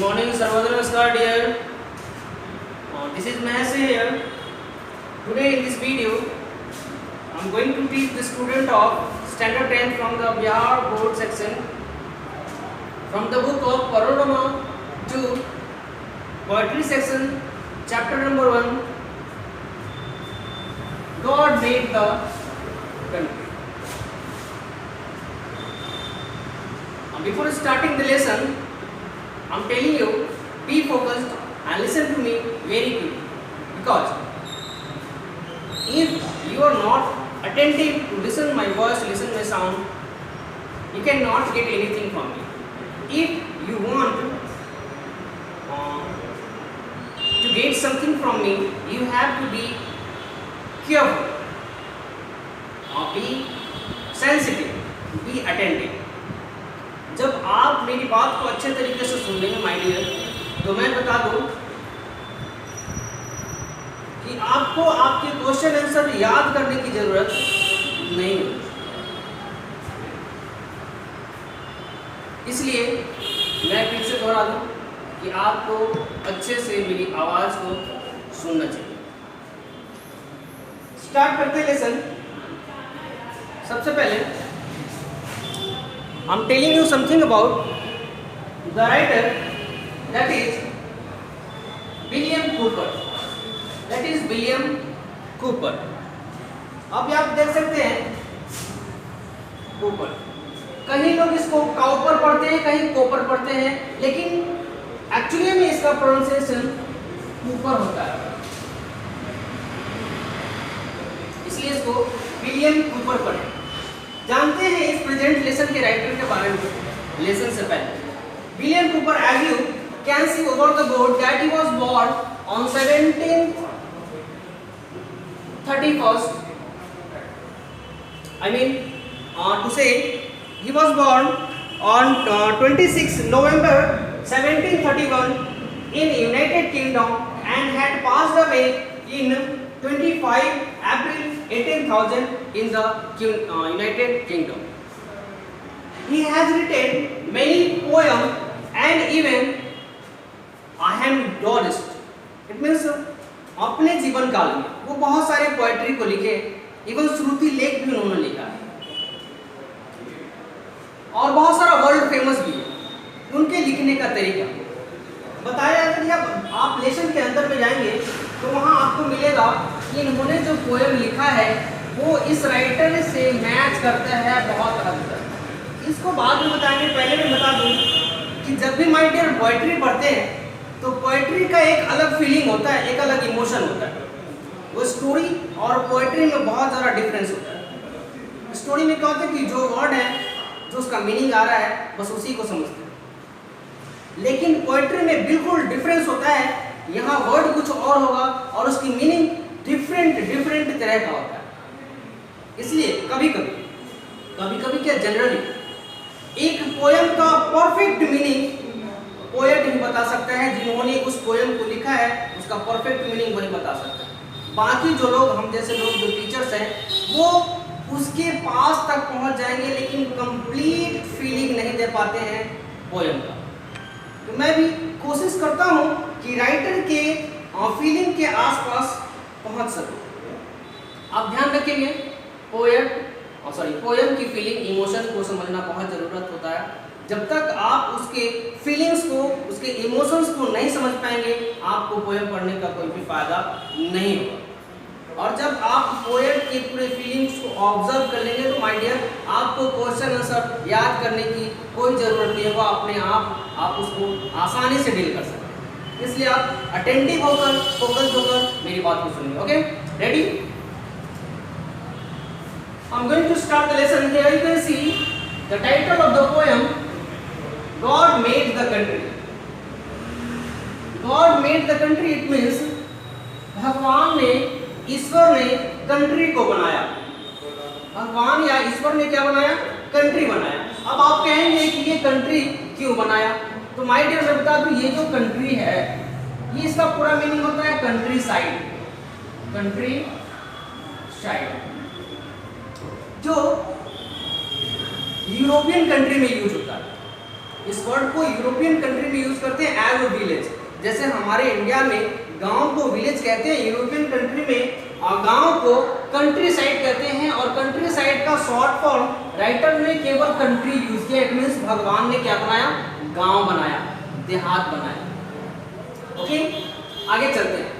morning, Sarvadra Namaskar dear. This is Mahesh here. Today in this video, I am going to teach the student of Standard 10 from the Bihar Board section from the book of Panorama to Poetry section, chapter number 1. God made the country. Before starting the lesson, I am telling you, be focused and listen to me very quickly, because if you are not attentive to listen my voice, listen my sound, you cannot get anything from me. If you want to get something from me, you have to be careful, be sensitive, be attentive. जब आप मेरी बात को अच्छे तरीके से सुन लेंगे my dear, तो मैं बता दूं कि आपको आपके क्वेश्चन आंसर याद करने की जरूरत नहीं है। इसलिए मैं फिर से दोहरा दूं कि आपको अच्छे से मेरी आवाज को सुनना चाहिए। स्टार्ट करते हैं लेसन। सबसे पहले I'm telling you something about the writer, that is William Cooper. That is William Cooper. अब आप देख सकते हैं कूपर। कहीं लोग इसको काउपर पढ़ते हैं, कहीं कोपर पढ़ते हैं, लेकिन एक्चुअली में इसका प्रोनाउंसिएशन कूपर होता है, इसलिए इसको विलियम कूपर पढ़ें। जानते हैं इस प्रेजेंट लेसन के राइटर के बारे में। लेसन से पहले William Cowper, as you can see over the board, that he was born on 1731, I mean to say he was born on 26 November 1731 in United Kingdom and had passed away in 25 April 18,000 in the United Kingdom. He has written many poems and even anecdotes. It means अपने जीवन काल में वो बहुत सारे poetry को लिखे, even श्रुति लेख भी उन्होंने लिखा है और बहुत सारा वर्ल्ड फेमस भी है। उनके लिखने का तरीका बताया जाता है। आप लेसन के अंदर में जाएंगे तो वहाँ आपको मिलेगा कि इन्होंने जो पोएम लिखा है वो इस राइटर से मैच करता है बहुत हद तक। इसको बाद में बताएंगे, पहले मैं बता दूं कि जब भी माय डियर पोएट्री पढ़ते हैं तो पोएट्री का एक अलग फीलिंग होता है, एक अलग इमोशन होता है। वो स्टोरी और पोएट्री में बहुत ज़्यादा डिफरेंस होता है। स्टोरी में क्या होता है कि जो वर्ड है, जो उसका मीनिंग आ रहा है, बस उसी को समझते हैं, लेकिन पोएट्री में बिल्कुल डिफरेंस होता है। यहाँ वर्ड कुछ और होगा और उसकी मीनिंग डिफरेंट तरह का होता है। इसलिए कभी कभी क्या जनरली एक पोएम का परफेक्ट मीनिंग पोएट ही बता सकता है। जिन्होंने उस पोएम को लिखा है उसका परफेक्ट मीनिंग वही बता सकता है। बाकी जो लोग, हम जैसे लोग जो टीचर्स हैं, वो उसके पास तक पहुंच जाएंगे लेकिन कंप्लीट फीलिंग नहीं दे पाते हैं पोएम का। तो मैं भी कोशिश करता हूं कि राइटर के फीलिंग के आसपास पहुंच सकूं। आप ध्यान रखेंगे, पोएम की फीलिंग, इमोशन को समझना बहुत ज़रूरत होता है। जब तक आप उसके फीलिंग्स को, उसके इमोशंस को नहीं समझ पाएंगे, आपको पोएम पढ़ने का कोई भी फायदा नहीं होगा। और जब आप पोएम के पूरे फीलिंग्स को ऑब्जर्व कर लेंगे तो माय डियर, आपको क्वेश्चन आंसर याद करने की कोई ज़रूरत नहीं होगा। अपने आप उसको आसानी से डील कर सकते हैं। इसलिए आप अटेंटिव होकर, फोकस्ड होकर मेरी बात को सुनिए। Okay, ready? I'm going to start the lesson. Here you can see the title of the poem, God made the country. God made the country, it means भगवान ने, ईश्वर ने कंट्री को बनाया। भगवान या ईश्वर ने क्या बनाया? कंट्री बनाया। अब आप कहेंगे कि ये कंट्री क्यों बनाया? तो माय डियर, मैं बता दूं, ये जो कंट्री है, ये इसका पूरा मीनिंग होता है कंट्री साइड। कंट्री साइड जो यूरोपियन कंट्री में यूज होता है। इस वर्ड को यूरोपियन कंट्री में यूज करते हैं एज अ विलेज। जैसे हमारे इंडिया में गांव को विलेज कहते हैं, यूरोपियन कंट्री में गांव को कंट्री साइड कहते हैं, और कंट्री साइड का शॉर्ट फॉर्म राइटर ने केवल कंट्री यूज किया। इट मींस भगवान ने क्या बनाया, गांव बनाया, देहात बनाया। ओके, आगे चलते हैं।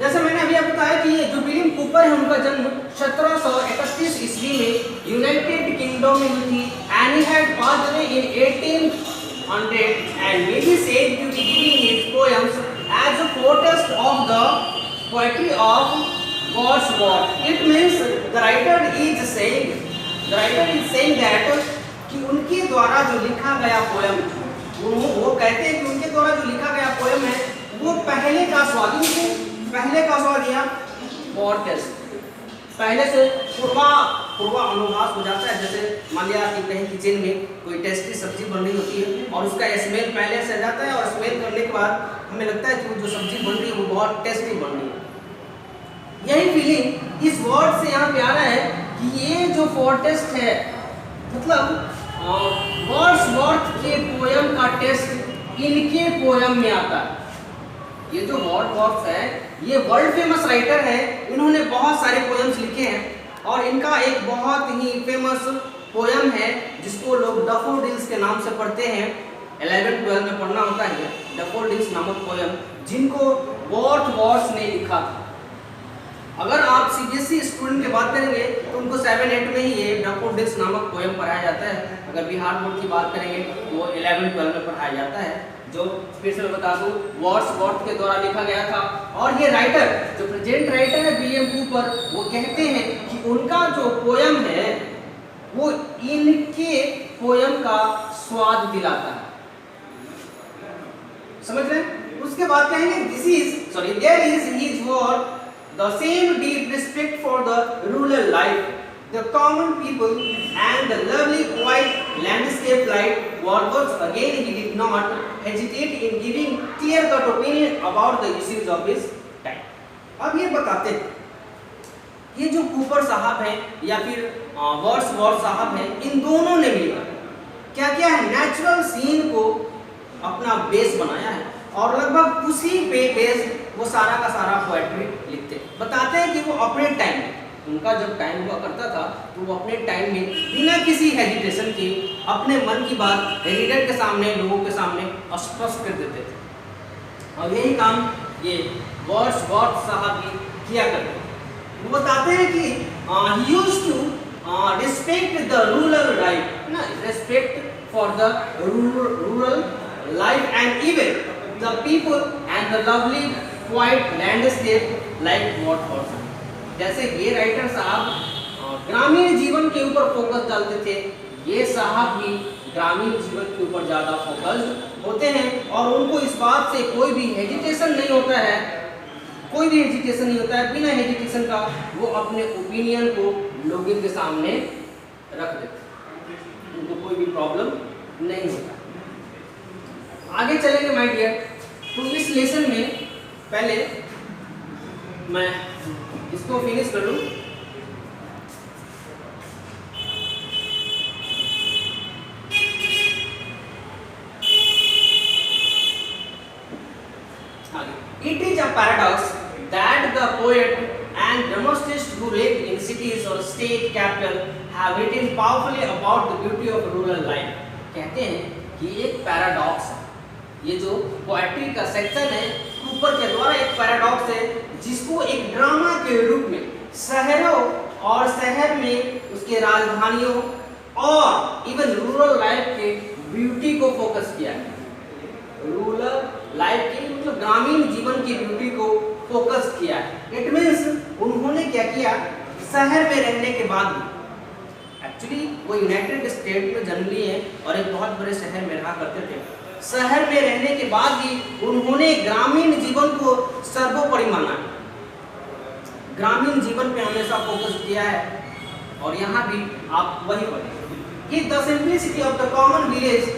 जैसे मैंने अभी आपको बताया कि ये जो विलियम कूपर है उनका जन्म 1731 ईस्वी में यूनाइटेड किंगडम में हुई थी, and he had passed away in 1800 and may be said to be giving his poems as a protest of the poetry of Wordsworth. It means the writer is saying that कि उनके द्वारा जो लिखा गया poem, वो कहते हैं कि उनके द्वारा जो लिखा गया पोएम है वो पहले का स्वाद या प्रोटेस्ट, पहले से पूर्वानुभास हो जाता है। जैसे मान लिया कि कहीं किचन में कोई टेस्टी सब्जी बन रही होती है और उसका स्मेल पहले से आ जाता है, और स्मेल करने के बाद हमें लगता है कि वो जो सब्जी बन रही है वो बहुत टेस्टी बन रही है। यही फीलिंग इस वर्ड से यहाँ पे आ रहा है कि ये जो फोरटेस्ट है, मतलब वर्ड्सवर्थ के पोयम का टेस्ट इनके पोयम में आता है। ये जो वर्ड्सवर्थ है ये वर्ल्ड फेमस राइटर है, इन्होंने बहुत सारे पोएम्स लिखे हैं, और इनका एक बहुत ही फेमस पोएम है जिसको लोग डैफोडिल्स के नाम से पढ़ते हैं। 11-12 में पढ़ना होता है डैफोडिल्स नामक पोएम, जिनको वर्ड्सवर्थ ने लिखा था। अगर आप सीबीएसई स्टूडेंट की बात करेंगे तो उनको 7-8 में ही ये डैफोडिल्स नामक पोएम पढ़ाया जाता है। अगर बिहार बोर्ड की बात करेंगे तो वो 11-12 में पढ़ाया जाता है, जो फिर से मैं बता दूं वर्ड्सवर्थ के द्वारा लिखा गया था। और ये राइटर, जो प्रेजेंट राइटर है विलियम कूपर, वो कहते हैं कि उनका जो पोयम है वो इनके पोयम का स्वाद दिलाता है। समझ रहे हैं? उसके बाद कहेंगे there is his word the same deep respect for the rural life, the common people and the lovely quiet landscape like Wordsworth. Again he did not hesitate in giving clear cut opinion about the issues of his time. अब ये बताते हैं, ये जो Cooper साहब हैं या फिर वर्ड्सवर्थ साहब हैं, इन दोनों ने मिलकर क्या किया है, नेचुरल सीन को अपना बेस बनाया है, और लगभग उसी पे बेस वो सारा का सारा पोएट्री लिखते हैं। बताते हैं कि वो अपने टाइम में, उनका जब टाइम हुआ करता था तो वो अपने टाइम में बिना किसी हेजिटेशन के अपने मन की बात एडिटर के सामने, लोगों के सामने स्पष्ट कर देते थे। और यही काम ये वर्ड्सवर्थ साहब भी किया करते थे। वो बताते हैं कि he used to respect the rural life, ना, respect for the rural life and even the people and the lovely quiet landscape like Wordsworth. जैसे ये राइटर साहब ग्रामीण जीवन के ऊपर फोकस डालते थे, ये साहब भी ग्रामीण जीवन के ऊपर ज़्यादा फोकस्ड होते हैं, और उनको इस बात से कोई भी हेजिटेशन नहीं होता है, बिना हेजिटेशन का वो अपने ओपिनियन को लोगों के सामने रख देते, उनको कोई भी प्रॉब्लम नहीं होता। आगे चलेंगे माय डियर। तो इस लेसन में पहले मैं इसको फिनिश कर लूं। It is a paradox that the poet and dramatist who live in cities or state capital have written powerfully about the beauty of rural life. कहते हैं कि एक पैराडॉक्स है, ये जो पोएट्री का सेक्शन है कूपर के द्वारा एक पैराडॉक्स है, जिसको एक ड्रामा के रूप में शहरों और शहर में उसके राजधानियों और इवन रूरल लाइफ के ब्यूटी को फोकस किया है। रूरल लाइफ की मतलब ग्रामीण जीवन की ब्यूटी को फोकस किया है। इट मीन्स उन्होंने क्या किया, शहर में रहने के बाद भी, एक्चुअली वो यूनाइटेड स्टेट में जन्म लिए हैं और एक बहुत बड़े शहर में रहा करते थे। शहर में रहने के बाद भी उन्होंने ग्रामीण जीवन को सर्वोपरि माना है, ग्रामीण जीवन पे हमेशा फोकस किया है, और यहाँ भी आप वही पढ़ें कि the simplicity of the common village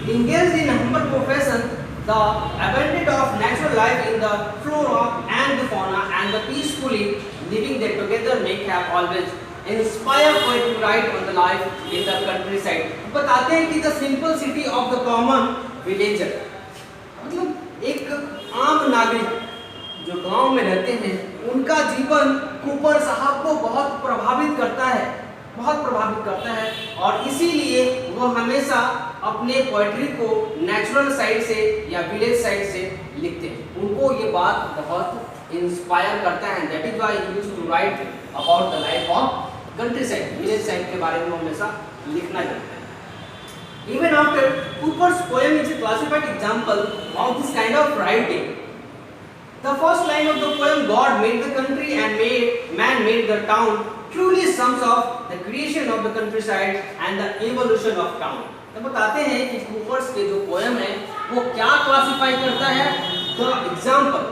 engaged in humble profession, the abundance of natural life in the flora and the fauna and the peacefully living there together make have always inspire poet to write on the life in the countryside. बताते हैं कि the simplicity of the common villager, मतलब एक आम नागरिक जो गांव में रहते हैं उनका जीवन कूपर साहब को बहुत प्रभावित करता है और इसीलिए वो हमेशा अपने पोएट्री को नेचुरल साइड से या विलेज साइड से लिखते हैं। उनको ये बात बहुत इंस्पायर करता है। That is why he used to write about the life of country side, village side के बारे में हमेशा लिखना चाहते हैं। Even after Cowper's poem is classified example of this kind of writing. The first line of the poem, God made the country and man made the town, truly sums up the creation of the countryside and the evolution of town. तो बताते हैं कि coopers के जो poem है वो क्या classify करता है। The example,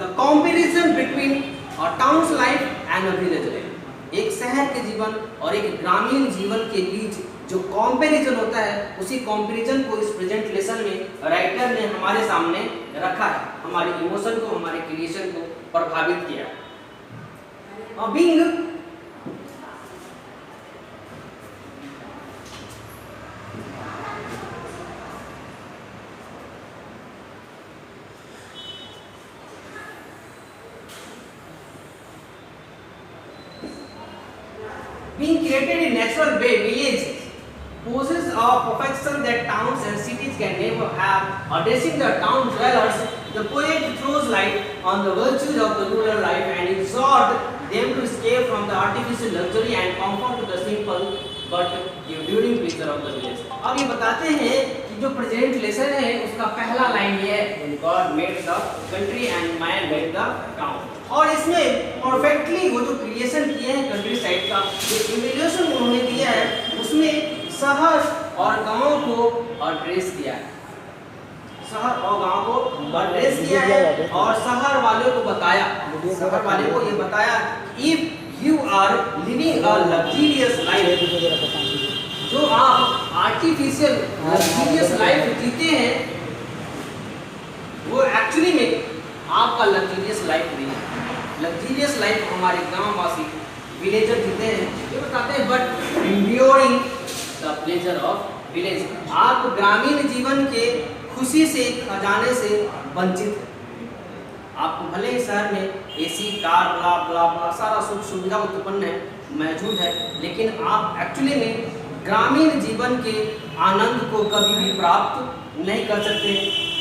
the comparison between a town's life and a village life. एक शहर के जीवन और एक ग्रामीण जीवन के बीच जो कंपैरिजन होता है, उसी कंपैरिजन को इस प्रेजेंट लेसन में राइटर ने हमारे सामने रखा है, हमारे इमोशन को, हमारे क्रिएशन को प्रभावित किया। Being created in natural way, village poses a perfection that towns and cities can never have. Addressing the town dwellers, the poet throws light on the virtues of the rural life and exhorts them to escape from the artificial luxury and comfort to the simple but enduring pleasure of the village. अब ये बताते हैं कि जो present lesson है उसका पहला line ये है, God made the country and man made the town. और इसमें परफेक्टली वो जो क्रिएशन किए हैं कंट्री साइड का, जो इवोल्यूशन उन्होंने दिया है उसमें शहर और गांव को एड्रेस किया है, शहर और गांव को एड्रेस किया है और शहर वालों को बताया, शहर वाले को ये बताया if you are living a luxurious life, जो आप आर्टिफिशियल लग्जरियस लाइफ जीते हैं वो एक्चुअली में आपका लग्जरियस लाइफ नहीं है। लग्जरियस लाइफ हमारे गांववासी विलेजर जीते हैं, ये बताते हैं but enduring the pleasure of village, आप ग्रामीण जीवन के खुशी से, खजाने से वंचित हैं। आपको भले ही शहर में एसी, कार, ब्ला ब्ला ब्ला सारा सुख सुविधा उत्पन्न है, मौजूद है, लेकिन आप एक्चुअली में ग्रामीण जीवन के आनंद को कभी भी प्राप्त नहीं कर सकते।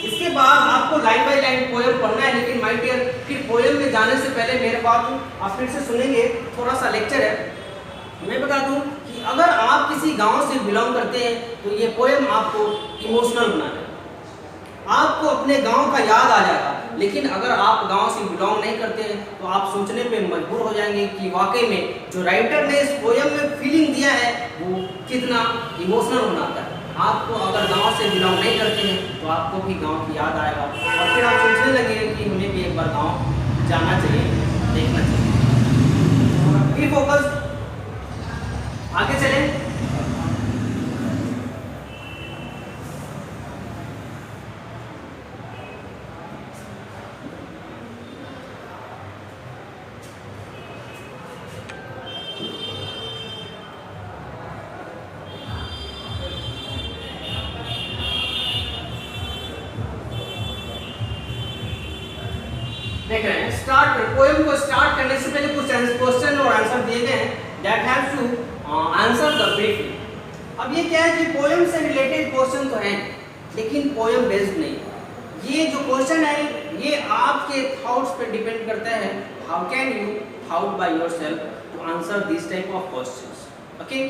इसके बाद आपको लाइन बाय लाइन पोएम पढ़ना है, लेकिन माय डियर फिर पोएम में जाने से पहले मेरे बात आप फिर से सुनेंगे, थोड़ा सा लेक्चर है। मैं बता दूं कि अगर आप किसी गांव से बिलोंग करते हैं तो ये पोएम आपको इमोशनल बनाना है, आपको अपने गांव का याद आ जाएगा। लेकिन अगर आप गांव से बिलोंग नहीं करते हैं तो आप सोचने पे मजबूर हो जाएंगे कि वाकई में जो राइटर ने इस पोएम में फीलिंग दिया है वो कितना इमोशनल बनाता है। आपको अगर गांव से बिलोंग नहीं करते हैं तो आपको भी गांव की याद आएगा और फिर आप सोचने लगेंगे कि हमें भी एक बार गांव जाना चाहिए, देखना चाहिए। बी फोकस, आगे चलें। देख रहे हैं, स्टार्ट पोएम को स्टार्ट करने से पहले कुछ क्वेश्चन और आंसर दिए गए हैं, that haves to answer the briefly. अब ये क्या है कि पोएम से रिलेटेड क्वेश्चन तो हैं लेकिन पोएम बेस्ड नहीं। ये जो क्वेश्चन है ये आपके थॉट्स पे डिपेंड करता है, how can you thought by yourself to answer this type of questions. Okay,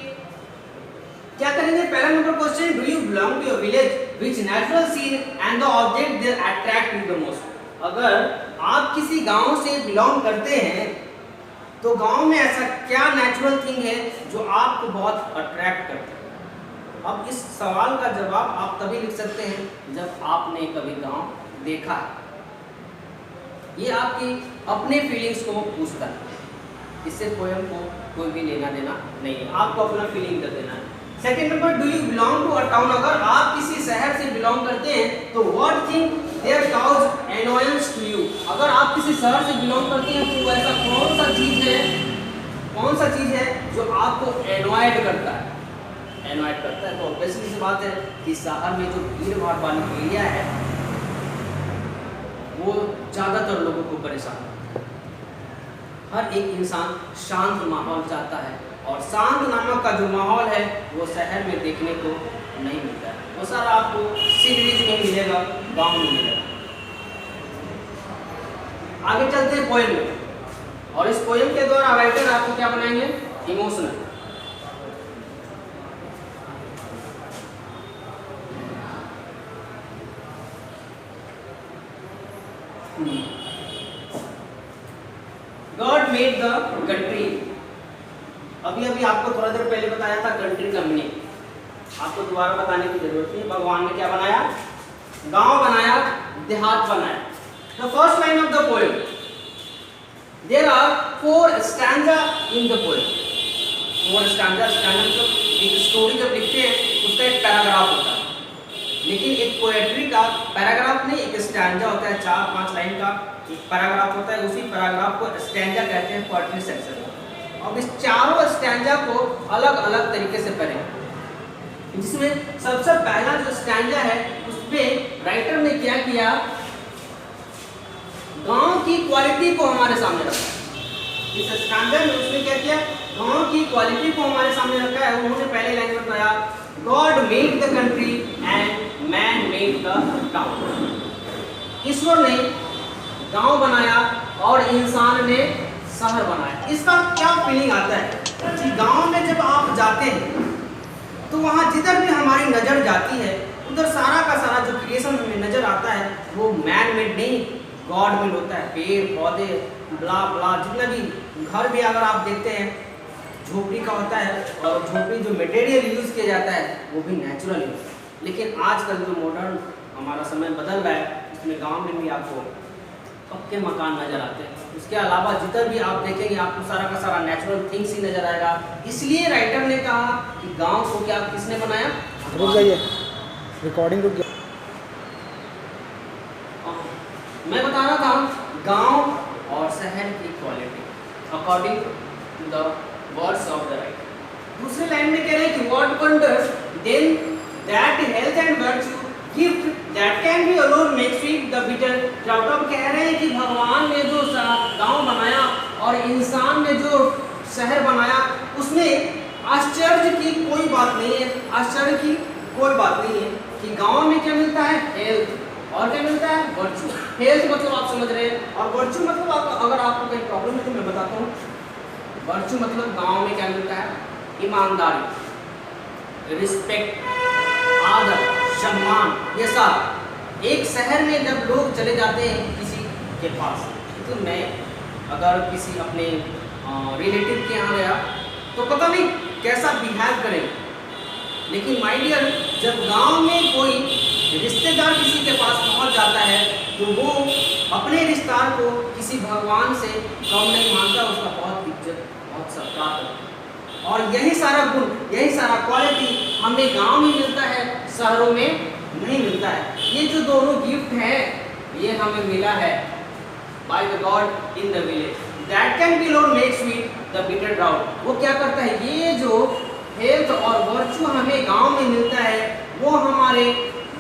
क्या करेंगे? पहला number question, do you belong to a village which natural scene and the object there attract you the most. अगर आप किसी गांव से belong करते हैं तो गांव में ऐसा क्या नेचुरल थिंग है जो आपको बहुत अट्रैक्ट करता है। अब इस सवाल का जवाब आप तभी लिख सकते हैं जब आपने कभी गांव देखा है। ये आपकी अपने फीलिंग्स को पूछता है, इससे पोएम को कोई भी लेना देना नहीं है, आपको अपना फीलिंग कर देना है। Second number, do you belong to a town. अगर आप किसी शहर से बिलोंग करते हैं तो what thing there cause annoyance to you. अगर आप किसी शहर से बिलोंग करते हैं तो ऐसा कौन सा चीज है कौन सा चीज़ है जो आपको एनवायड करता है? एनवायड करता है तो ऑब्वियसली सी बात है कि शहर में जो भीड़ भाड़ वाली एरिया है वो ज़्यादातर लोगों को परेशान करता है। हर एक इंसान शांत माहौल चाहता है और शांत नामक का जो माहौल है वो शहर में देखने को नहीं मिलता है। वो सारा आपको सिटीज में मिलेगा, गांव में मिलेगा। आगे चलते हैं पोएम में, और इस पोएम के द्वारा राइटर आपको क्या बनाएंगे? Emotional. God made the country. अभी अभी आपको थोड़ा देर पहले बताया था कंट्री का मीनिंग, आपको दोबारा बताने की जरूरत नहीं। भगवान ने क्या बनाया? गांव बनाया, देहात बनाया। The first line of the poem, there are 4 stanza in the poem. 4 stanza मतलब एक स्टोरी जब लिखते हैं उसका एक पैराग्राफ होता है, लेकिन एक पोएट्री का पैराग्राफ नहीं, एक स्टैंजा होता है, 4-5 लाइन का एक पैराग्राफ होता है। उसी पैराग्राफ को स्टैंजा कहते हैं पोएट्री सेक्शन। अब इस चारों स्टैंजा को अलग अलग तरीके से पढ़ें, जिसमें सबसे पहला जो स्टैंजा है उसमें राइटर ने क्या किया? गांव की क्वालिटी को हमारे सामने रखा। इस स्टैंजा में उसने क्या किया? गांव की क्वालिटी को हमारे सामने रखा है। उन्होंने पहले लाइन में बताया, God made the country and man made the town. ईश्वर ने गांव बनाया और इंसान ने शहर बनाया। इसका क्या फीलिंग आता है कि गांव में जब आप जाते हैं तो वहाँ जिधर भी हमारी नज़र जाती है उधर सारा का सारा जो क्रिएशन हमें नज़र आता है वो मैन मेड नहीं, गॉड मेड होता है। पेड़ पौधे ब्ला ब्ला जितना भी घर भी अगर आप देखते हैं झोपड़ी का होता है, और झोपड़ी जो मटेरियल यूज़ किया जाता है वो भी नेचुरल है। लेकिन आजकल जो मॉडर्न हमारा समय बदल रहा है उसमें गाँव में भी आपको पक्के मकान नज़र आते हैं। उसके अलावा जिधर भी आप देखेंगे आपको सारा का सारा नेचुरल थिंग्स ही नज़र आएगा। इसलिए राइटर ने कहा कि गांव को क्या किसने बनाया? रुक जाइए, रिकॉर्डिंग रुक जाइए। मैं बता रहा था गांव और शहर की quality according to the words of the writer. दूसरी लाइन में कह रहे हैं कि what wonders then that health and virtue gift that can be alone make sweet the bitter drought. अब कह रहे हैं कि भगवान ने जो गांव बनाया और इंसान ने जो शहर बनाया उसमें आश्चर्य की कोई बात नहीं है। आश्चर्य की कोई बात नहीं है कि गांव में क्या मिलता है? हेल्थ, और क्या मिलता है? वर्च्यू। हेल्थ मतलब आप समझ रहे हैं, और वर्च्यू मतलब अगर आपको कोई प्रॉब्लम है तो मैं बताता हूँ। वर्च्यू मतलब गांव में क्या मिलता है? ईमानदारी, रिस्पेक्ट, आदर, सम्मान। ये सब एक शहर में जब लोग चले जाते हैं किसी के पास, तो मैं अगर किसी अपने रिलेटिव के यहाँ गया तो पता नहीं कैसा बिहेव करें, लेकिन माय डियर जब गांव में कोई रिश्तेदार किसी के पास पहुंच जाता है तो वो अपने रिश्तेदार को किसी भगवान से कम नहीं मानता, उसका बहुत इज्जत बहुत सत्कार करता है। और यही सारा गुण, यही सारा क्वालिटी हमें गांव में मिलता है, शहरों में नहीं मिलता है। ये जो दोनों गिफ्ट है ये हमें मिला है by the God in the village that can B loan make sweet the bitter drought. वो क्या करता है? ये जो हेल्थ और वर्च्यू हमें गांव में मिलता है वो हमारे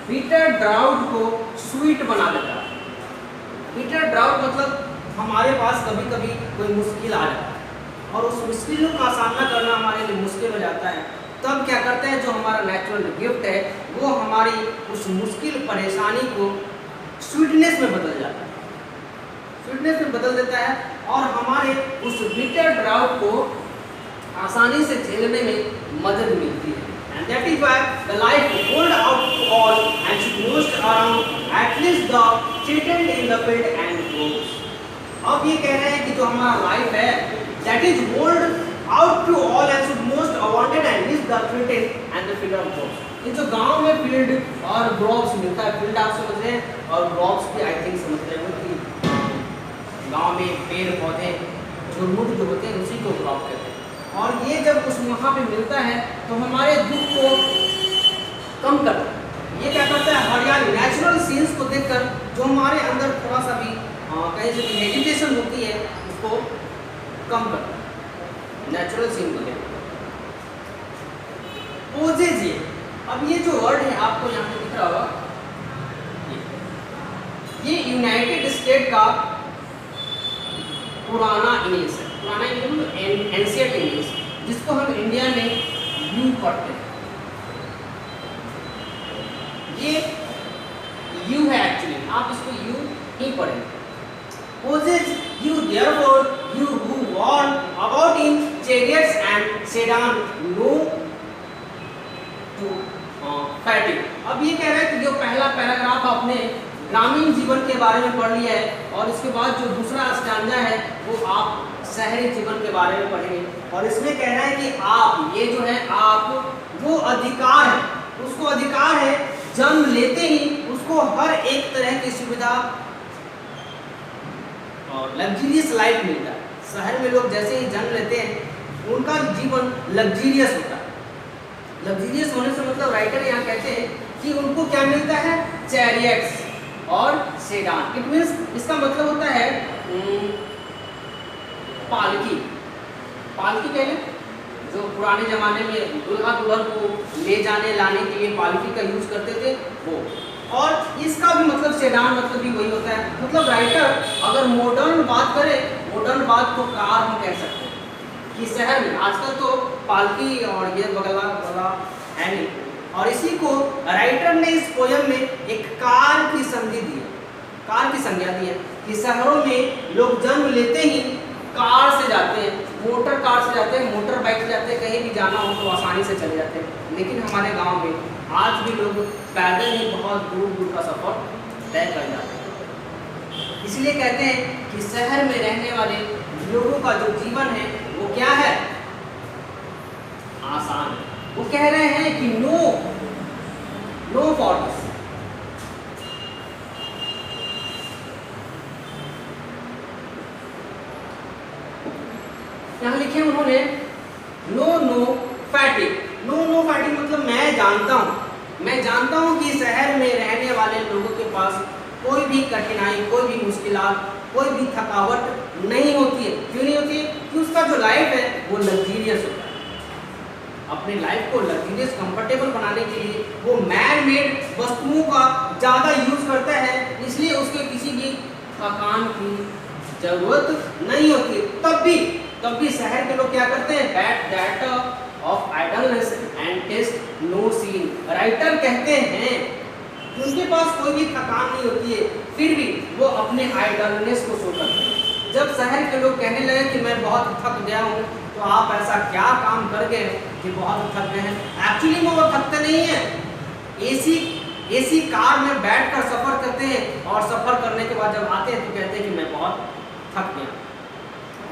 बिटर ड्राउट को स्वीट बना देता है। बिटर ड्राउट मतलब हमारे पास कभी कभी कोई मुश्किल आ जाता है और उस मुश्किलों का सामना करना हमारे लिए मुश्किल हो जाता है, तब क्या करते हैं? जो हमारा नेचुरल गिफ्ट है वो हमारी उस मुश्किल परेशानी को स्वीटनेस में बदल जाता है, स्वीटनेस में बदल देता है और हमारे उस बिटर ड्राउट को आसानी से झेलने में मदद मिलती है। And that is why the life hold out to all and should most around at least the children in the field and grows। अब ये कह रहे हैं कि जो हमारा लाइफ है that is hold out to all and should most wanted and least the children and the field of grows। ये जो गांव में फील्ड और ग्रोव्स मिलता है, फील्ड आप समझ रहे हैं और ग्रोव्स भी आई थिंक समझ रहे हो कि गांव में पेड़ पौधे झुरमुट जो होते हैं उसी को ग्रोव कहते हैं। और ये जब उस वहाँ पे मिलता है तो हमारे दुख को कम करता है। ये क्या करता है? हरियाली, नेचुरल सीन्स को देखकर जो हमारे अंदर थोड़ा सा भी कहीं से भी हेजिटेशन होती है उसको कम करता है। नेचुरल सीन बोले। पोजेज, अब ये जो वर्ड है आपको यहाँ पे दिख रहा होगा, ये यूनाइटेड स्टेट का पुराना इंग्लिश है, पुराना इंग्लिश एंशिएंट इंग्लिश, जिसको हम इंडिया में यू पढ़ते हैं। ये यू है एक्चुअली, आप इसको यू ही पढ़ेंगे। Possess you therefore you who walk about in chariots and sedan no to fatigue। अब ये कह रहा है कि जो पहला पैराग्राफ आपने ग्रामीण जीवन के बारे में पढ़ लिया है, और इसके बाद जो दूसरा स्टैंजा है वो आप शहरी जीवन के बारे में पढ़ेंगे। और इसमें कह रहा है कि आप, ये जो है आप, वो अधिकार है, उसको अधिकार है जन्म लेते ही उसको हर एक तरह की सुविधा और लग्जरियस लाइफ मिलता है। शहर में लोग जैसे ही जन्म लेते हैं उनका जीवन लग्जरियस होता है। लग्जरियस होने से मतलब राइटर यहाँ कहते हैं कि उनको क्या मिलता है, चैरियट्स और सेडान। इट मीन्स, इसका मतलब होता है पालकी। पालकी कह लें, जो पुराने ज़माने में दुल्हा दुल्हन को ले जाने लाने के लिए पालकी का यूज करते थे वो। और इसका भी मतलब सेडान मतलब भी वही होता है। मतलब राइटर अगर मॉडर्न बात करे, मॉडर्न बात तो कार हम कह सकते हैं कि शहर में आजकल तो पालकी और ये वगैरह है नहीं। और इसी को राइटर ने इस पोयम में एक कार की संधि दी है, कार की संज्ञा दी है कि शहरों में लोग जन्म लेते ही कार से जाते हैं, मोटर कार से जाते हैं, मोटर बाइक से जाते हैं, कहीं भी जाना हो तो आसानी से चले जाते हैं। लेकिन हमारे गांव में आज भी लोग पैदल ही बहुत दूर दूर का सफ़र तय कर जाते हैं। इसलिए कहते हैं कि शहर में रहने वाले लोगों का जो जीवन है वो क्या है, आसान है। वो कह रहे हैं कि नो फॉर दिस। यहाँ लिखे उन्होंने नो फैटिग। नो फैटिग मतलब मैं जानता हूँ कि शहर में रहने वाले लोगों के पास कोई भी कठिनाई, कोई भी मुश्किलात, कोई भी थकावट नहीं होती है। क्यों नहीं होती है? कि उसका जो लाइफ है वो लग्जरियस होता है। अपने लाइफ को लग्जरियस, कंफर्टेबल बनाने के लिए वो मैन मेड वस्तुओं का ज़्यादा यूज करता है, इसलिए उसके किसी भी थकान की जरूरत नहीं होती। तब भी शहर के लोग क्या करते हैं, that of idleness and taste no scene. Writer कहते हैं कि उनके पास कोई भी थकान नहीं होती है, फिर भी वो अपने आइडलनेस को शो करते हैं। जब शहर के लोग कहने लगे कि मैं बहुत थक गया हूँ, तो आप ऐसा क्या काम कर गए कि बहुत थक गए हैं? एक्चुअली में वो थकते नहीं हैं। एसी कार में बैठकर सफ़र करते हैं, और सफ़र करने के बाद जब आते हैं तो कहते हैं कि मैं बहुत थक गया।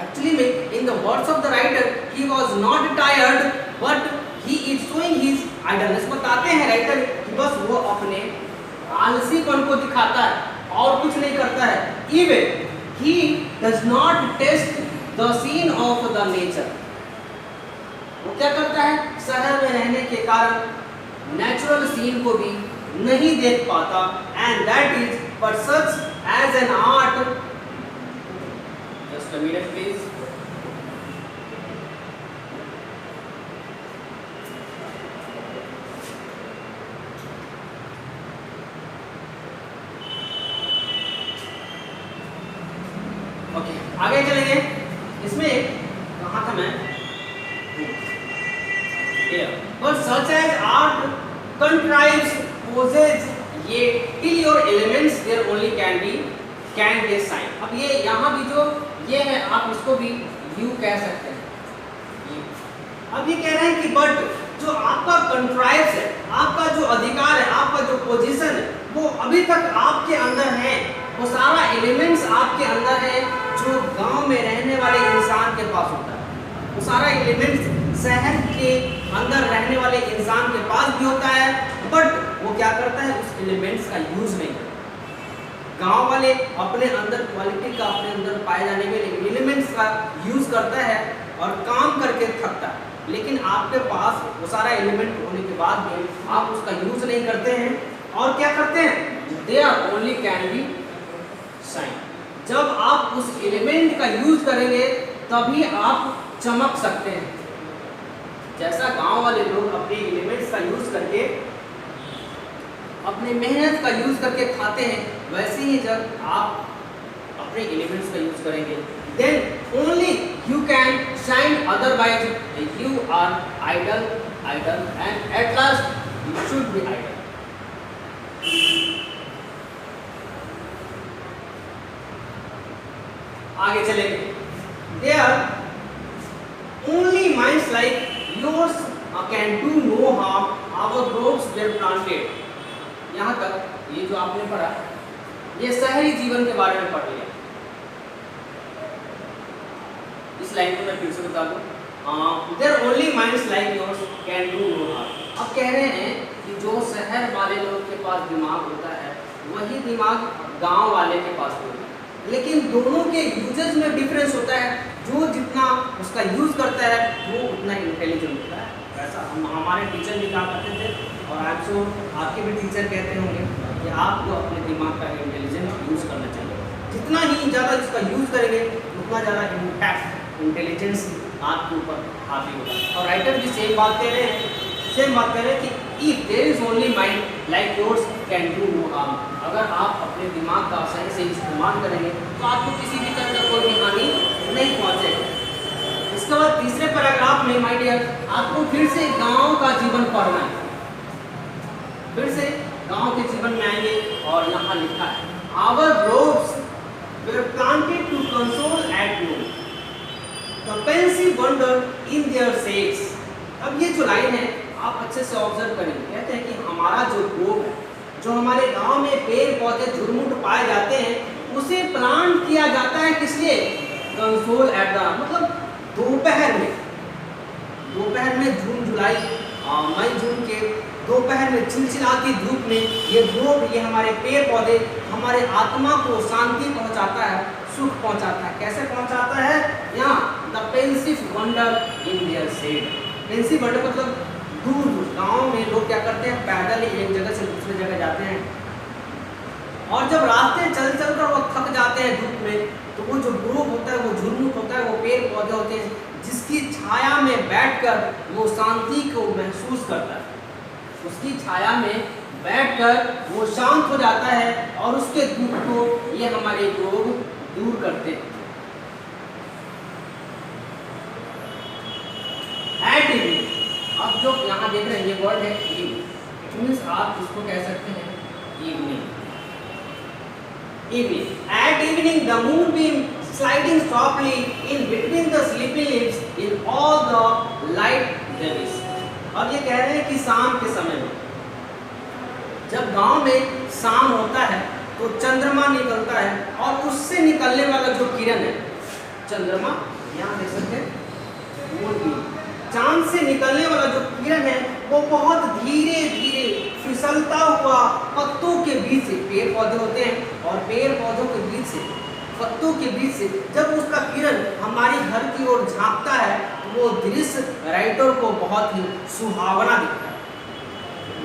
Actually में in the words of the writer, he was not tired but he is showing his idleness। बताते हैं राइटर कि बस वो अपने आलसीपन को दिखाता है और कुछ नहीं करता है। Even he does not taste the scene of the nature। वो क्या करता है, शहर में रहने के कारण नेचुरल सीन को भी नहीं देख पाता। And that is but such as an art। Just a minute please। Okay, आगे चलेंगे। इसमें कहाँ था मैं? But such as art contrives poses ये till your elements there only can they shine। अब ये यहाँ भी जो ये है, आप इसको भी यू कह सकते हैं। अब ये कह रहे हैं कि बट जो आपका कंट्राइव्स है, आपका जो अधिकार है, आपका जो पोजीशन है, वो अभी तक आपके अंदर है। वो सारा एलिमेंट्स आपके अंदर है जो गांव में रहने वाले इंसान के पास होता है। वो सारा एलिमेंट्स शहर के अंदर रहने वाले इंसान के पास भी होता है, बट वो क्या करता है, उस एलिमेंट्स का यूज नहीं करता। गांव वाले अपने अंदर क्वालिटी का, अपने अंदर पाए जाने वाले एलिमेंट्स का यूज करता है और काम करके थकता है। लेकिन आपके पास वो सारा एलिमेंट होने के बाद भी आप उसका यूज नहीं करते हैं, और क्या करते हैं, they are only can be shine. जब आप उस एलिमेंट का यूज करेंगे तभी आप चमक सकते हैं। जैसा गांव वाले लोग अपने एलिमेंट्स का यूज करके, अपने मेहनत का यूज करके खाते हैं, वैसे ही जब आप अपने एलिमेंट्स का यूज करेंगे, then only you can shine, otherwise you are idle and at last you should be idle. आगे चलेंगे। There only minds like yours can do no harm. Our groves were planted. यहाँ तक ये जो आपने पढ़ा, ये शहरी जीवन के बारे में पढ़ लिया। इस लाइन को मैं फिर से बता दूं, There only minds like yours can do no harm. अब कह रहे हैं कि जो शहर वाले लोग के पास दिमाग होता है, वही दिमाग गांव वाले के पास होता है, लेकिन दोनों के यूजेस में डिफरेंस होता है। जो जितना उसका यूज करता है वो उतना इंटेलिजेंट होता है। ऐसा हमारे टीचर भी कहा करते थे, और आज जो आपके भी टीचर कहते होंगे कि आपको अपने दिमाग का इंटेलिजेंट यूज करना चाहिए। जितना ही ज़्यादा इसका यूज करेंगे उतना ज़्यादा इम्पैक्ट, इंटेलिजेंस आपके ऊपर हावी होगा। और राइटर भी सेम बात कह रहे हैं कि if there is only mind like yours can do no harm. अगर आप अपने दिमाग का सही से इस्तेमाल करेंगे तो आपको किसी भी तरह का कोई हानि नहीं पहुंचेगा। इसके बाद तीसरे पैराग्राफ में माय डियर आपको फिर से गांव का जीवन पढ़ना है। फिर से गांव के जीवन में आएंगे और यहाँ लिखा है, our groves were planted to console at noon. The pensive wonder in their shades. अब ये जो लाइन है आप अच्छे से ऑब्जर्व करेंगे। कहते हैं कि हमारा जो ग्रोव है, जो हमारे गांव में पेड़ पौधे झुरमुट पाए जाते हैं, उसे प्लांट किया जाता है किस लिए? कंसोल एट द, मतलब दोपहर में जून जुलाई मई जून के दोपहर में चिलचिलाती धूप में ये ग्रोव, ये हमारे पेड़ पौधे हमारे आत्मा को शांति पहुंचाता है, सुख पहुंचाता है। कैसे पहुंचाता है? यहाँ the pensive wonder in their shade. Pensive wonder मतलब दूर गांव में लोग क्या करते हैं, पैदल एक जगह से दूसरे जगह जाते हैं, और जब रास्ते चल कर वो थक जाते हैं धूप में, तो वो जो ग्रोव होता है, वो झुरमुट होता है, वो पेड़ पौधे होते हैं, जिसकी छाया में बैठकर वो शांति को महसूस करता है। उसकी छाया में बैठकर वो शांत हो जाता है और उसके दुख को ये हमारे ग्रोव दूर करते हैं। एट इवनिंग, अब जो यहाँ देख रहे हैं ये वर्ड है इवनिंग, इट मीन्स आप इसको कह सकते हैं evening. At evening, the moonbeam sliding softly in between the sleepy lips in all the light there is. अब ये कह रहे हैं कि शाम के समय में, जब गांव में शाम होता है तो चंद्रमा निकलता है, और उससे निकलने वाला जो किरण है, चंद्रमा यहाँ देख सकते हैं, मूनबीम, चांद से निकलने वाला जो किरण है वो बहुत धीरे धीरे फिसलता हुआ पत्तों के बीच से, पेड़ पौधे होते हैं और पेड़ पौधों के बीच से, पत्तों के बीच से जब उसका किरण हमारी घर की ओर झांकता है तो वो दृश्य राइटर को बहुत ही सुहावना दिखता है,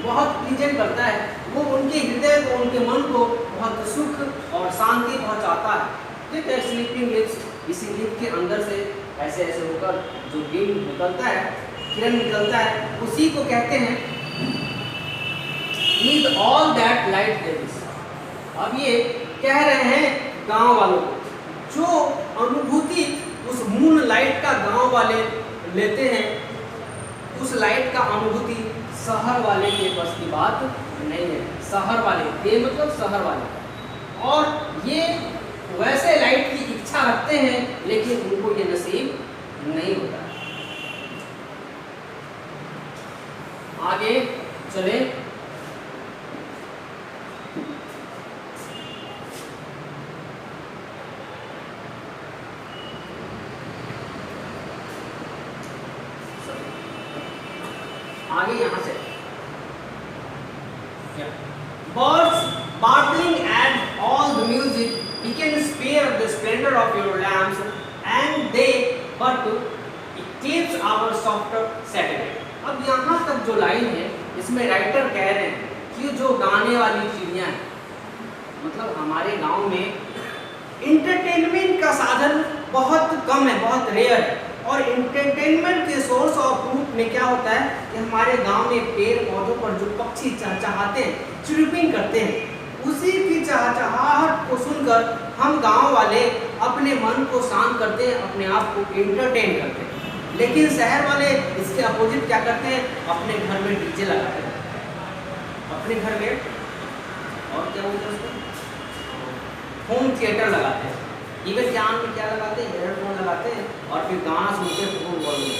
बहुत प्लीजेंट करता है। वो उनके हृदय को, उनके मन को बहुत सुख और शांति पहुंचाता है। ठीक है, स्लीपिंग लिप्स, इसी लिप के अंदर से ऐसे ऐसे होकर जो बीम निकलता है, किरण निकलता है, उसी को कहते हैं with all that light there is। अब ये कह रहे हैं गांव वालों को, जो अनुभूति उस मून लाइट का गांव वाले लेते हैं, उस लाइट का अनुभूति शहर वाले के बस की बात नहीं है। शहर वाले, ये मतलब शहर वाले, और ये वैसे लाइट की इच्छा रखते हैं लेकिन उनको ये नसीब नहीं होता। आगे चले, आगे यहां से birds battling at all the music, we can spare the splendor of your lamps, and they but eclipse our softer satellite। अब यहाँ तक जो लाइन है इसमें राइटर कह रहे हैं कि जो गाने वाली चिड़िया है, मतलब हमारे गांव में इंटरटेनमेंट का साधन बहुत कम है, बहुत रेयर है। और एंटरटेनमेंट के सोर्स और प्रूफ में क्या होता है कि हमारे गांव में पेड़ पौधों पर जो पक्षी चहचहाते हैं, चिरपिंग करते हैं, उसी की चहचहाहट को सुनकर हम गांव वाले अपने मन को शांत करते हैं, अपने आप को एंटरटेन करते हैं। लेकिन शहर वाले इसके अपोजिट क्या करते हैं, अपने घर में डीजे लगाते हैं, अपने घर में और क्या बोलते हैं उसको, होम थिएटर लगाते हैं, इवन कान में क्या लगाते हैं, हेडफोन लगाते हैं और फिर गाना सुनते हैं फुल वॉल्यूम।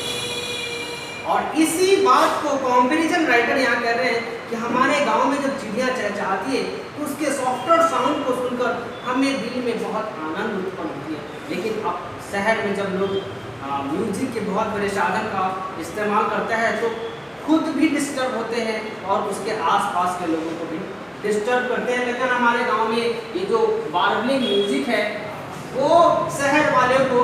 और इसी बात को कंपैरिजन राइटर यहाँ कह रहे हैं कि हमारे गांव में जब चिड़िया चहचहाती है तो उसके सॉफ्टवेयर साउंड को सुनकर हमें दिल में बहुत आनंद उत्पन्न होती है। लेकिन अब शहर में जब लोग म्यूजिक के बहुत बड़े साधन का इस्तेमाल करता है तो खुद भी डिस्टर्ब होते हैं और उसके आसपास के लोगों को भी डिस्टर्ब करते हैं। लेकिन हमारे गांव में ये जो वार्बलिंग म्यूजिक है वो शहर वाले को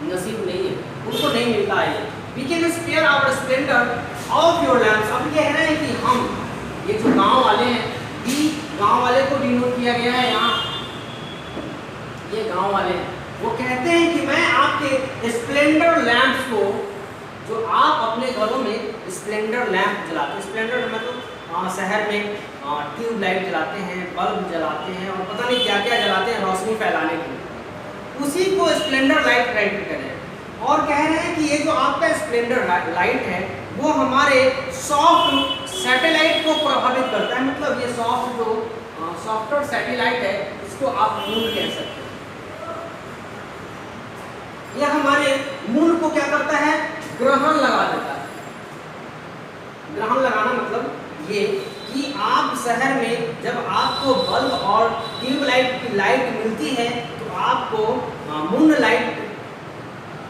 नसीब नहीं है, उनको नहीं मिलता है। We can spare our splendour of your lamps. अब कह रहे हैं कि हम ये जो गांव वाले हैं, भी गांव वाले को डिनोट किया गया है यहाँ, ये गांव वाले हैं, वो कहते हैं कि मैं आपके स्प्लेंडर लैंप्स को, जो आप अपने घरों में स्प्लेंडर लैंप जलाते हैं, स्प्लेंडर मतलब शहर में ट्यूब लाइट जलाते हैं, बल्ब जलाते हैं और पता नहीं क्या क्या जलाते हैं रोशनी फैलाने के लिए, उसी को स्प्लेंडर लाइट कह रहे हैं। और कह रहे हैं कि ये जो आपका स्प्लेंडर लाइट है वो हमारे सॉफ्ट सैटेलाइट को प्रभावित करता है। मतलब ये सॉफ्ट जो सॉफ्टवेयर सैटेलाइट है इसको आप मून कह सकते हैं। यह हमारे मून को क्या करता है, ग्रहण लगा देता है। ग्रहण लगाना मतलब ये कि आप शहर में जब आपको बल्ब और ट्यूबलाइट की लाइट मिलती है तो आपको मून लाइट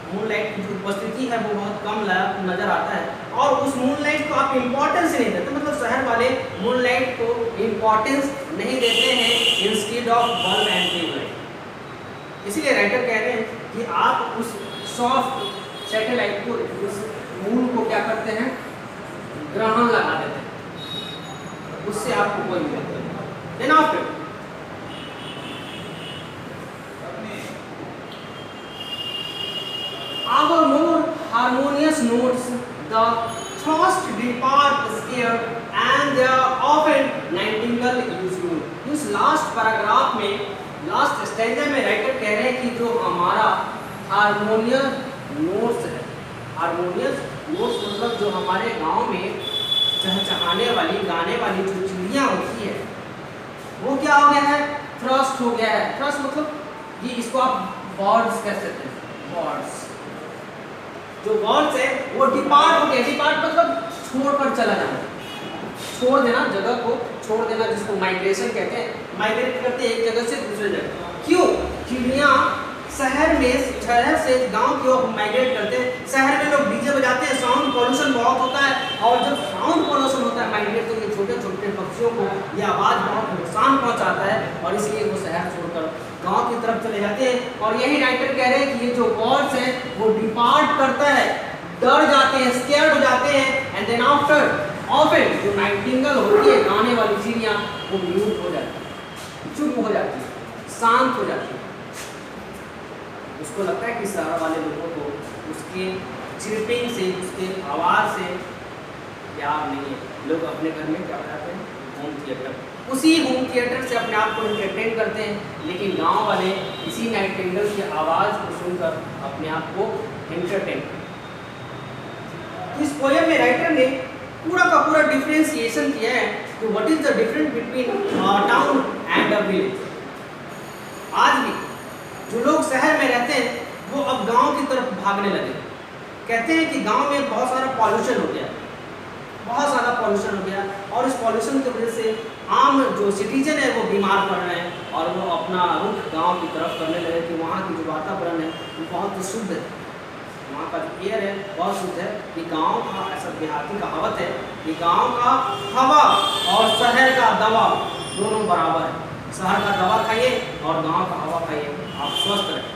की जो उपस्थिति है वो बहुत कम नजर आता है और उस मून लाइट को आप इम्पोर्टेंस नहीं देते। मतलब शहर वाले मून लाइट को इम्पोर्टेंस नहीं देते हैं instead of bulb and tube light. इसीलिए राइटर कह रहे हैं कि आप उस सॉफ्ट सैटेलाइट को, उस मून को क्या करते हैं, ग्रहण लगा देते हैं, उससे आपको कोई मतलब नहीं। Then after our more harmonious notes, the first depart scared and they are often nightingale useful। इस लास्ट पैराग्राफ में, लास्ट स्टेंजा में राइटर कह रहे हैं कि जो हमारा हारमोनियस नोट्स है, हारमोनियस नोट्स मतलब जो हमारे गांव में चहचहाने वाली, गाने वाली जो चिड़ियाँ होती है वो क्या हो गया है, थ्रस्ट हो गया है। थ्रस्ट मतलब ये, इसको आप बर्ड्स कह सकते हैं, बर्ड्स। जो बर्ड्स है वो डिपार्ट हो गया। डिपार्ट मतलब छोड़कर चला जाना, छोड़ देना, जगह को छोड़ देना, जिसको माइग्रेशन कहते हैं। माइग्रेट करते हैं एक जगह से दूसरे जगह। क्यों? चिड़ियाँ शहर से गांव की ओर माइग्रेट करते हैं। शहर में लोग डीजे बजाते हैं, साउंड पॉल्यूशन बहुत होता है और जब साउंड पॉल्यूशन होता है माइग्रेट, तो ये छोटे छोटे पक्षियों को ये आवाज़ बहुत नुकसान पहुंचाता है और इसलिए वो शहर छोड़कर गांव की तरफ चले जाते हैं। और यही राइटर कह रहे हैं कि ये जो बर्ड्स हैं वो डिपार्ट करता है, डर जाते हैं, स्केयर्ड हो जाते हैं एंड देन आफ्टर ऑफन जो नाइटिंगेल होती है, गाने वाली चिड़ियाँ, वो म्यूट हो जाती है, चुप हो जाती है, शांत हो जाती है। उसको लगता है कि शहर वाले लोगों को उसके चिरपिंग से, उसके आवाज़ से प्यार नहीं है। लोग अपने घर में क्या बनाते हैं, होम थिएटर, उसी होम थिएटर से अपने आप को एंटरटेन करते हैं। लेकिन गांव वाले इसी नाइटिंगेल की आवाज़ को सुनकर अपने आप को एंटरटेन करते हैं। इस पोएम में राइटर ने पूरा का पूरा डिफ्रेंसिएशन किया है कि what is the difference between town and a village. आज भी जो लोग शहर में रहते हैं वो अब गांव की तरफ भागने लगे। कहते हैं कि गांव में बहुत सारा पॉल्यूशन हो गया, बहुत ज़्यादा पॉल्यूशन हो गया और इस पॉल्यूशन की वजह से आम जो सिटीजन है वो बीमार पड़ रहे हैं और वो अपना रुख गांव की तरफ करने लगे कि वहाँ की जो वातावरण है वो बहुत शुद्ध है, वहाँ का जो एयर है बहुत शुद्ध है। कि गांव का ऐसा देहाती कहावत है कि गांव का हवा और शहर का दवा दोनों बराबर है। शहर का दवा खाइए और गांव का हवा खाइए, आप स्वस्थ रहें।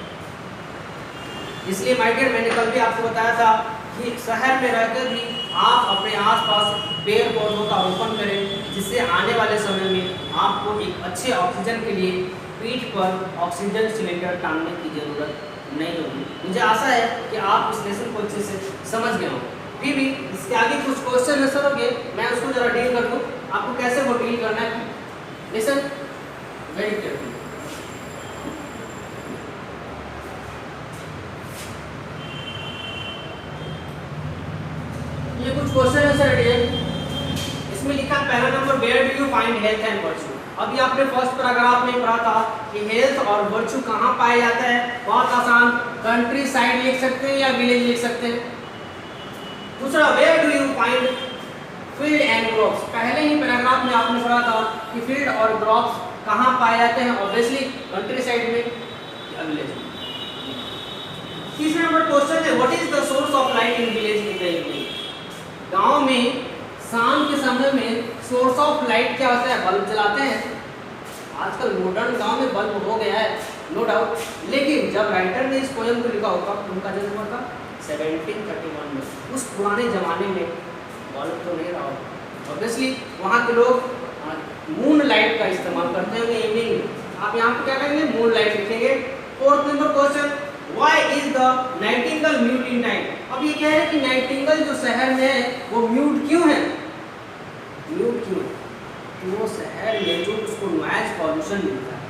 इसलिए माय डियर, मैंने कल भी आपको बताया था कि शहर में रहकर भी आप अपने आसपास पेड़ पौधों का रोपण करें, जिससे आने वाले समय में आपको एक अच्छे ऑक्सीजन के लिए पीठ पर ऑक्सीजन सिलेंडर टांगने की जरूरत नहीं होगी। मुझे आशा है कि आप इस लेसन को अच्छे से समझ गए हों। फिर भी इसके आगे कुछ क्वेश्चन आंसर होंगे, मैं उसको जरा डील कर दूँ, आपको कैसे वो डील करना है। Listen very carefully. ये कुछ क्वेश्चन आंसर है। इसमें लिखा पहला number, where do you find health and virtue. अभी आपने फर्स्ट पैराग्राफ में पढ़ा था कि हेल्थ और वर्च्यू कहाँ पाया जाता है। बहुत आसान, कंट्री साइड लिख सकते हैं या विलेज लिख सकते हैं। दूसरा, where do you find field and crops. पहले ही पैराग्राफ में आपने पढ़ा था कि फील्ड और क्रॉप्स कहाँ पाए जाते हैं, ऑब्वियसली कंट्री साइड में या विलेज में। तीसरा नंबर क्वेश्चन है, what is the source of light in village in the evening. गांव में शाम के समय में सोर्स ऑफ लाइट क्या होता है, बल्ब जलाते हैं। आजकल मॉडर्न गांव में बल्ब हो गया है, नो डाउट, लेकिन जब राइटर ने इस पोएम को लिखा होगा, उनका जन्म हुआ था 1731 में। उस पुराने जमाने में बल्ब तो नहीं रहा होगा, ऑब्वियसली वहाँ के लोग मून लाइट का इस्तेमाल करते होंगे इवनिंग में। आप यहाँ पे क्या करेंगे, मून लाइट लिखेंगे। Fourth number question, Why is the nightingale mute in night? अब ये कह रहे हैं कि नाइटिंगल जो शहर में है वो म्यूट क्यों है, म्यूट क्यों है? कि वो शहर में जो उसको नॉइज पॉल्यूशन मिलता है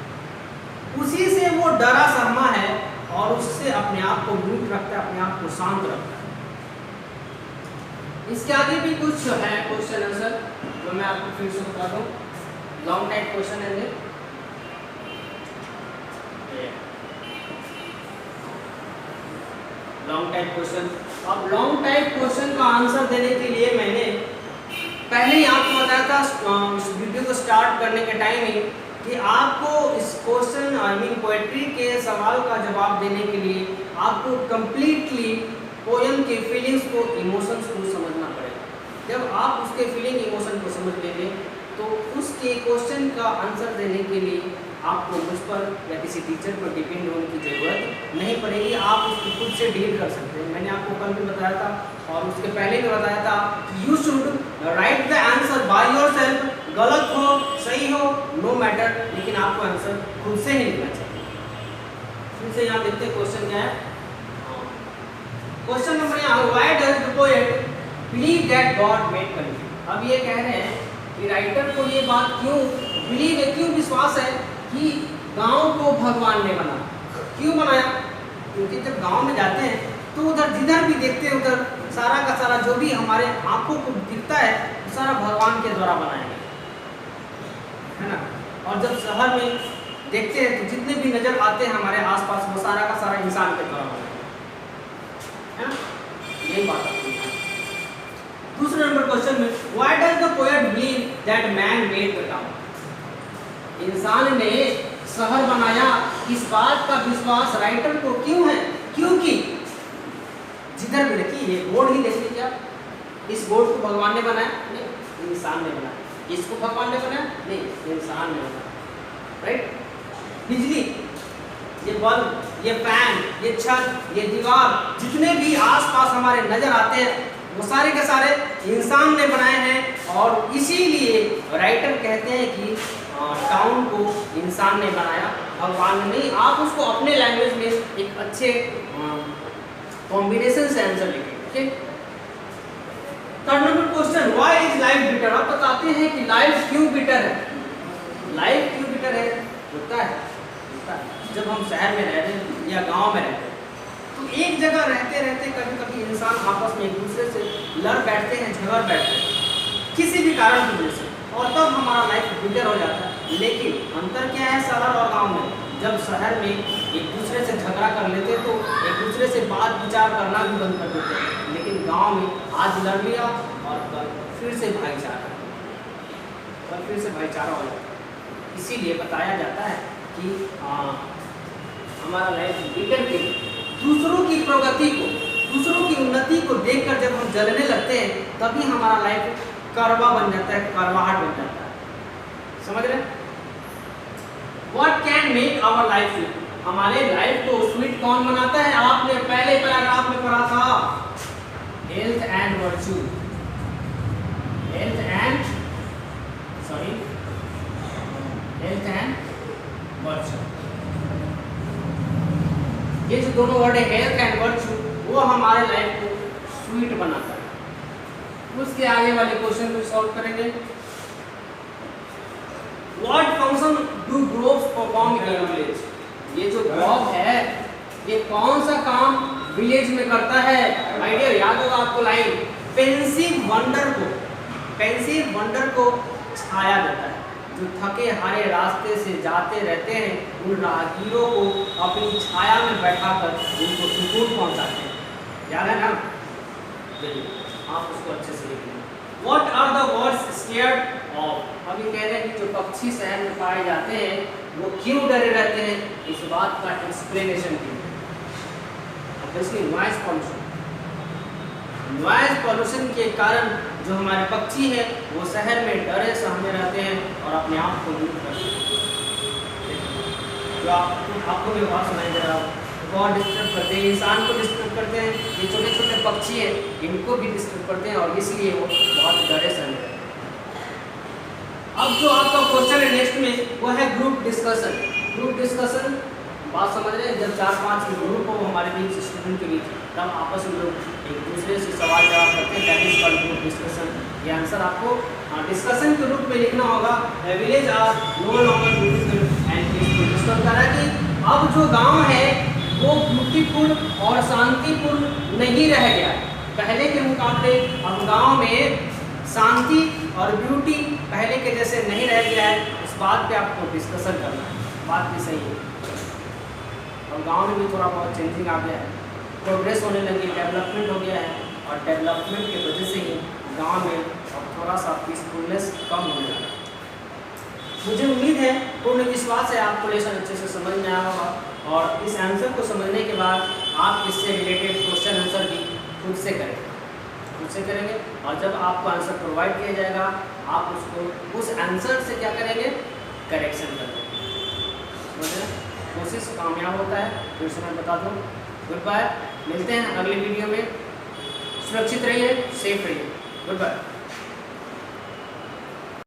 उसी से वो डरा सहमा है और उससे अपने आप को म्यूट रखता है, अपने आप को शांत रखता है। इसके आगे भी कुछ है क्वेश्चन आंसर जो मैं आपको फिर से बता दूं। लॉन्ग टाइप क्वेश्चन है, लॉन्ग टाइप क्वेश्चन। अब लॉन्ग टाइप क्वेश्चन का आंसर देने के लिए मैंने पहले ही आपको बताया था इस वीडियो को स्टार्ट करने के टाइम ही कि आपको इस क्वेश्चन आई मीन पोएट्री के सवाल का जवाब देने के लिए आपको कंप्लीटली पोएम के फीलिंग्स को, इमोशंस को समझना पड़ेगा। जब आप उसके फीलिंग इमोशन को समझ लेंगे तो उसके क्वेश्चन का आंसर देने के लिए आपको मुझ पर या किसी टीचर पर डिपेंड होने की ज़रूरत नहीं पड़ेगी, आप उसको खुद से डील कर सकते हैं। मैंने आपको कल भी बताया था और उसके पहले भी बताया था, you should write the answer by yourself. गलत हो सही हो नो मैटर, लेकिन आपको आंसर खुद से ही लिखना चाहिए। फिर से यहाँ देखते हैं क्वेश्चन क्या है। क्वेश्चन नंबर यहाँ, why does the poet believe that God made country. अब ये कह रहे हैं कि राइटर को ये बात क्यों बिलीव है, क्यों विश्वास है कि गांव को भगवान ने बनाया। क्यों बनाया? क्योंकि जब गांव में जाते हैं तो उधर जिधर भी देखते हैं उधर सारा का सारा जो भी हमारे आंखों को दिखता है वो सारा भगवान के द्वारा बनाया गया है ना। और जब शहर में देखते हैं तो जितने भी नजर आते हैं हमारे आसपास वो सारा का सारा इंसान के द्वारा बनाया है ना। यही बात है। दूसरे नंबर क्वेश्चन में, why does the poet believe that man made the town. इंसान ने शहर बनाया, इस बात का विश्वास राइटर को क्यों है? क्योंकि जिधर भी देखिए ये बोर्ड ही देख लीजिए आप, इस बोर्ड को भगवान ने बनाया नहीं, इंसान ने बनाया। इसको भगवान ने बनाया नहीं, इंसान ने बनाया, राइट। बिजली, ये बल्ब, ये फैन, ये छत, ये दीवार, जितने भी आसपास हमारे नजर आते हैं वो सारे के सारे इंसान ने बनाए हैं। और इसीलिए राइटर कहते हैं कि टाउन को इंसान ने बनाया, भगवान ने नहीं। आप उसको अपने लैंग्वेज में एक अच्छे कॉम्बिनेशन से आंसर लिखेंगे, ठीक। Third number question, why is life bitter. आप बताते हैं कि लाइफ क्यों बिटर है। लाइफ क्यों बिटर है? होता है जब हम शहर में रहते हैं या गांव में रहते हैं तो एक जगह रहते रहते कभी कभी इंसान आपस में एक दूसरे से लड़ बैठते हैं, झगड़ बैठते हैं किसी भी कारण की वजह से, और तब हमारा लाइफ बिटर हो जाता है। लेकिन अंतर क्या है शहर और गांव में? जब शहर में एक दूसरे से झगड़ा कर लेते तो एक दूसरे से बात विचार करना भी बंद कर देते हैं, लेकिन गांव में आज लड़ लिया और कल फिर से भाईचारा, और फिर से भाईचारा हो जाता है। इसीलिए बताया जाता है कि हमारा लाइफ बिटर के दूसरों की प्रगति को, दूसरों की उन्नति को देखकर जब हम जलने लगते हैं तभी हमारा लाइफ करवा बन जाता है, करवाहट बन जाता है। समझ रहे? What can make our life sweet? हमारे लाइफ को स्वीट कौन बनाता है? आपने पहले पैराग्राफ में पढ़ा था, health and virtue. Health and virtue. ये जो दोनों वर्ड है हेल्थ एंड वर्चू, वो हमारे लाइफ को स्वीट बनाता है। उसके आगे वाले क्वेश्चन को सॉल्व करेंगे। What function do groves perform in village? ये जो ग्रोव है ये कौन सा काम विलेज में करता है? आइडिया याद होगा आपको लाइन, पेंसिव वंडर को छाया देता है। जो थके हारे रास्ते से जाते रहते हैं उन राहगीरों को अपनी छाया में बैठाकर उनको सुकून पहुंचाते हैं। याद है ना? आप उसको अच्छे से लिखेंगे। What are the birds scared of? अभी कह रहे हैं कि जो पक्षी शहर में पाए जाते हैं वो क्यों डरे रहते हैं, इस बात का एक्सप्लेनेशन कीजिए। नॉइज पॉल्यूशन के कारण जो हमारे पक्षी हैं वो शहर में डरे सहमे रहते हैं और अपने आप को म्यूट करते हैं। जो आपको भी बात सुनाई दे रहा हो, बहुत डिस्टर्ब करते हैं, इंसान को डिस्टर्ब करते हैं। ये छोटे छोटे पक्षी हैं, इनको भी डिस्टर्ब करते हैं और इसलिए वो बहुत डरे सहमे रहते हैं। अब जो आपका क्वेश्चन है नेक्स्ट में वो है ग्रुप डिस्कशन। ग्रुप डिस्कशन बात समझ रहे हैं, जब 4-5 ग्रुप हो हमारे बीच, स्टूडेंट के बीच, तब आपस में लोग एक दूसरे से सवाल जवाब करते हैं। That is called group discussion. ये आंसर आपको डिस्कशन के रूप में लिखना होगा। Village are no longer beautiful and peaceful. इसका मतलब है कि अब जो गांव है वो ब्यूटीफुल और शांतिपूर्ण नहीं रह गया। पहले के मुकाबले अब गांव में शांति और ब्यूटी पहले के जैसे नहीं रह गया है। इस बात पे आपको डिस्कशन करना है। बात भी सही है और गांव में भी थोड़ा बहुत चेंजिंग आ गया है, प्रोग्रेस होने लगी, डेवलपमेंट हो गया है और डेवलपमेंट की वजह से ही गांव में अब थोड़ा सा पीसफुलनेस कम होने लगा। मुझे उम्मीद है, पूर्ण विश्वास है आपको लेसन अच्छे से समझ में आया होगा और इस आंसर को समझने के बाद आप इससे रिलेटेड क्वेश्चन आंसर भी खुद से करेंगे और जब आपको आंसर प्रोवाइड किया जाएगा आप उसको उस आंसर से क्या करेंगे, करेक्शन करेंगे। कोशिश कामयाब होता है, फिर से मैं बता दूँ। गुड बाय, मिलते हैं अगले वीडियो में। सुरक्षित रहिए, सेफ रहिए। Good bye.